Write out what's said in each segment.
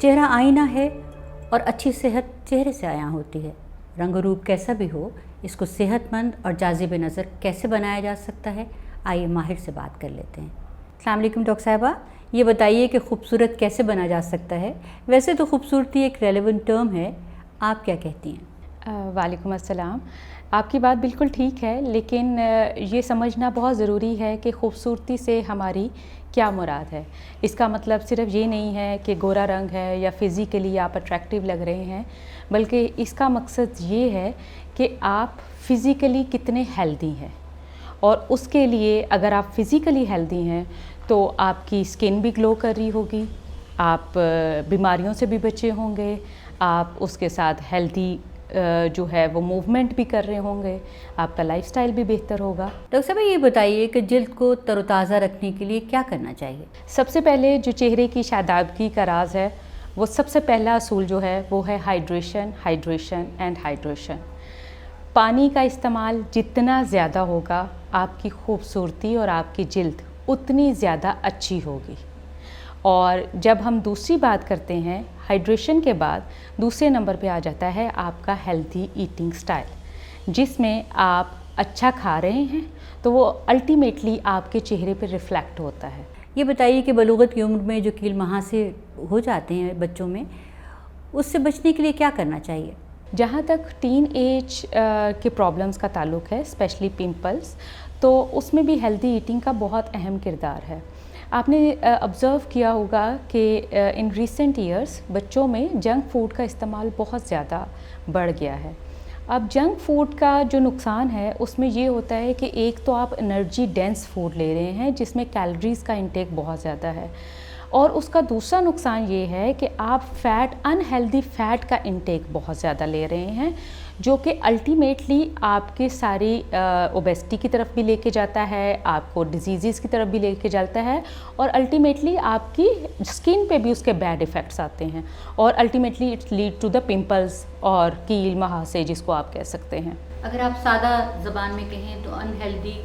चेहरा आईना है और अच्छी सेहत चेहरे से आया होती है। रंग रूप कैसा भी हो, इसको सेहतमंद और जाज़िब नज़र कैसे बनाया जा सकता है, आइए माहिर से बात कर लेते हैं। अस्सलाम वालेकुम डॉक्टर साहिबा, ये बताइए कि खूबसूरत कैसे बना जा सकता है। वैसे तो खूबसूरती एक रेलेवेंट टर्म है, आप क्या कहती हैं? वालेकुम अस्सलाम। आपकी बात बिल्कुल ठीक है, लेकिन ये समझना बहुत ज़रूरी है कि खूबसूरती से हमारी क्या मुराद है। इसका मतलब सिर्फ ये नहीं है कि गोरा रंग है या फ़िज़िकली आप अट्रैक्टिव लग रहे हैं, बल्कि इसका मकसद ये है कि आप फ़िज़िकली कितने हेल्दी हैं। और उसके लिए अगर आप फ़िज़िकली हेल्दी हैं तो आपकी स्किन भी ग्लो कर रही होगी, आप बीमारियों से भी बचे होंगे, आप उसके साथ हेल्दी जो है वो मूवमेंट भी कर रहे होंगे, आपका लाइफस्टाइल भी बेहतर होगा। डॉक्टर साहब ये बताइए कि जल्द को तरोताज़ा रखने के लिए क्या करना चाहिए? सबसे पहले जो चेहरे की शादाबगी का राज है, वो सबसे पहला असूल जो है वो है हाइड्रेशन, हाइड्रेशन एंड हाइड्रेशन। पानी का इस्तेमाल जितना ज़्यादा होगा, आपकी खूबसूरती और आपकी जिल्द उतनी ज़्यादा अच्छी होगी। और जब हम दूसरी बात करते हैं हाइड्रेशन के बाद, दूसरे नंबर पे आ जाता है आपका हेल्दी ईटिंग स्टाइल, जिसमें आप अच्छा खा रहे हैं तो वो अल्टीमेटली आपके चेहरे पे रिफ्लेक्ट होता है। ये बताइए कि बलूगत की उम्र में जो कील महासे हो जाते हैं बच्चों में, उससे बचने के लिए क्या करना चाहिए? जहाँ तक टीन एज के प्रॉब्लम्स का ताल्लुक है, स्पेशली पिंपल्स, तो उसमें भी हेल्दी ईटिंग का बहुत अहम किरदार है। आपने ऑब्ज़र्व किया होगा कि इन रिसेंट ईयर्स बच्चों में जंक फूड का इस्तेमाल बहुत ज़्यादा बढ़ गया है। अब जंक फूड का जो नुकसान है उसमें ये होता है कि एक तो आप एनर्जी डेंस फूड ले रहे हैं जिसमें कैलोरीज़ का इंटेक बहुत ज़्यादा है, और उसका दूसरा नुकसान ये है कि आप अनहेल्दी फ़ैट का इंटेक बहुत ज़्यादा ले रहे हैं, जो कि अल्टीमेटली आपके सारी ओबेसिटी की तरफ भी लेके जाता है, आपको डिजीज़ की तरफ भी लेके जाता है, और अल्टीमेटली आपकी स्किन पे भी उसके बैड इफ़ेक्ट्स आते हैं, और ultimately it's lead to the pimples और कील महासे जिसको आप कह सकते हैं। अगर आप सादा ज़बान में कहें तो अनहेल्दी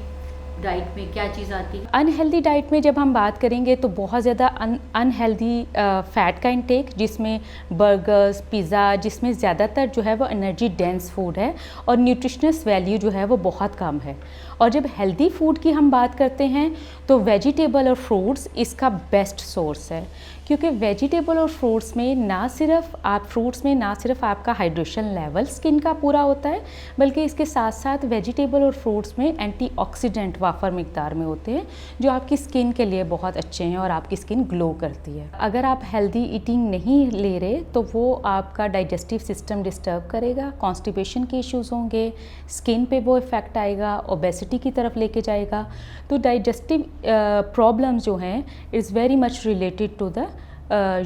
डाइट में क्या चीज़ आती है? अनहेल्दी डाइट में जब हम बात करेंगे तो बहुत ज़्यादा अनहेल्दी फ़ैट का इंटेक, जिसमें बर्गर्स, पिज़्ज़ा, जिसमें ज़्यादातर जो है वो एनर्जी डेंस फूड है और न्यूट्रिशनस वैल्यू जो है वो बहुत कम है। और जब हेल्दी फूड की हम बात करते हैं तो वेजिटेबल और फ्रूट्स इसका बेस्ट सोर्स है, क्योंकि वेजिटेबल और फ्रूट्स में ना सिर्फ आपका हाइड्रेशन लेवल स्किन का पूरा होता है, बल्कि इसके साथ साथ वेजिटेबल और फ्रूट्स में एंटीऑक्सीडेंट वाफर मिकदार में होते हैं, जो आपकी स्किन के लिए बहुत अच्छे हैं और आपकी स्किन ग्लो करती है। अगर आप हेल्दी ईटिंग नहीं ले रहे तो वो आपका डाइजेस्टिव सिस्टम डिस्टर्ब करेगा, कॉन्स्टिपेशन के इश्यूज़ होंगे, स्किन पे वो इफ़ेक्ट आएगा, ओबेसिटी की तरफ लेके जाएगा। तो डाइजेस्टिव प्रॉब्लम्स जो हैं is very much related to the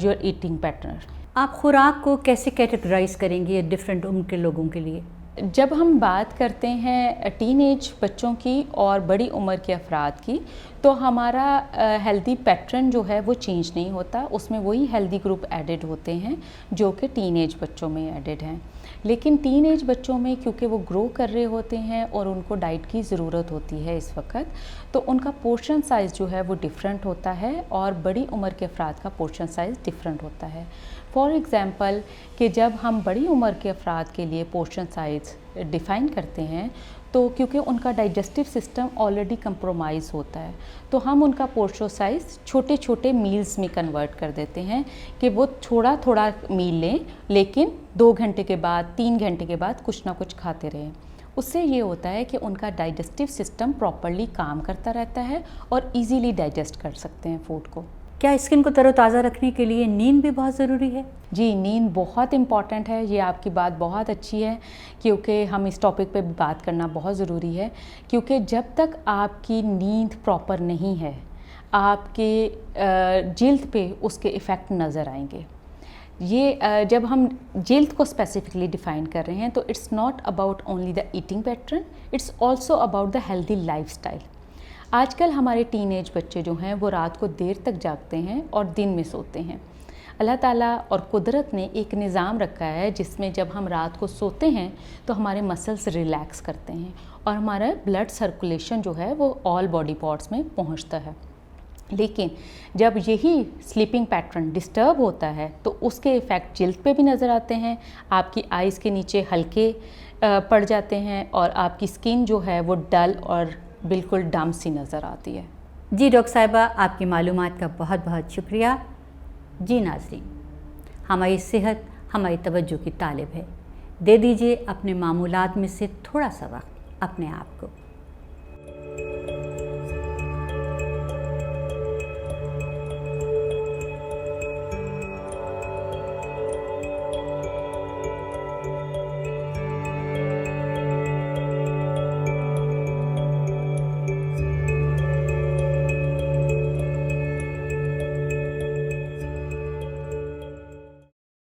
your eating pattern. आप खुराक को कैसे कैटेगराइज करेंगे डिफरेंट उम्र के लोगों के लिए? जब हम बात करते हैं टीनेज बच्चों की और बड़ी उम्र के अफराद की, तो हमारा हेल्दी पैटर्न जो है वो चेंज नहीं होता, उसमें वही हेल्दी ग्रुप एडेड होते हैं जो कि टीनेज बच्चों में एडेड हैं। लेकिन टीनेज बच्चों में क्योंकि वो ग्रो कर रहे होते हैं और उनको डाइट की ज़रूरत होती है इस वक्त, तो उनका पोर्शन साइज़ जो है वो डिफरेंट होता है और बड़ी उम्र के अफराद का पोर्शन साइज़ डिफरेंट होता है। फॉर एग्ज़ाम्पल कि जब हम बड़ी उम्र के अफराद के लिए पोर्शन साइज़ डिफ़ाइन करते हैं, तो क्योंकि उनका डाइजेस्टिव सिस्टम ऑलरेडी कंप्रोमाइज़ होता है, तो हम उनका पोर्शन साइज़ छोटे छोटे मील्स में कन्वर्ट कर देते हैं कि वो थोड़ा थोड़ा मील लें, लेकिन 2 घंटे के बाद, 3 घंटे के बाद कुछ ना कुछ खाते रहें। उससे ये होता है कि उनका डाइजेस्टिव सिस्टम प्रॉपर्ली काम करता रहता है और इजीली डाइजेस्ट कर सकते हैं फूड को। क्या स्किन को तरोताज़ा रखने के लिए नींद भी बहुत ज़रूरी है? जी, नींद बहुत इम्पॉर्टेंट है। ये आपकी बात बहुत अच्छी है, क्योंकि हम इस टॉपिक पे बात करना बहुत ज़रूरी है, क्योंकि जब तक आपकी नींद प्रॉपर नहीं है, आपके जिल्द पे उसके इफ़ेक्ट नज़र आएंगे। ये जब हम जिल्द को स्पेसिफिकली डिफ़ाइन कर रहे हैं तो it's not about only the eating pattern, it's also about the healthy lifestyle. आजकल हमारे टीनेज बच्चे जो हैं वो रात को देर तक जागते हैं और दिन में सोते हैं। अल्लाह ताला और कुदरत ने एक निज़ाम रखा है जिसमें जब हम रात को सोते हैं तो हमारे मसल्स रिलैक्स करते हैं और हमारा ब्लड सर्कुलेशन जो है वो ऑल बॉडी पार्ट्स में पहुंचता है। लेकिन जब यही स्लीपिंग पैटर्न डिस्टर्ब होता है तो उसके इफ़ेक्ट जिल्द पे भी नज़र आते हैं, आपकी आइज़ के नीचे हल्के पड़ जाते हैं और आपकी स्किन जो है वो डल और बिल्कुल डम सी नज़र आती है। जी डॉक्टर साहिबा, आपकी मालूमात का बहुत बहुत शुक्रिया। जी नाज़रीन, हमारी सेहत हमारी तवज्जो की तालिब है। दे दीजिए अपने मामूलात में से थोड़ा सा वक्त अपने आप को।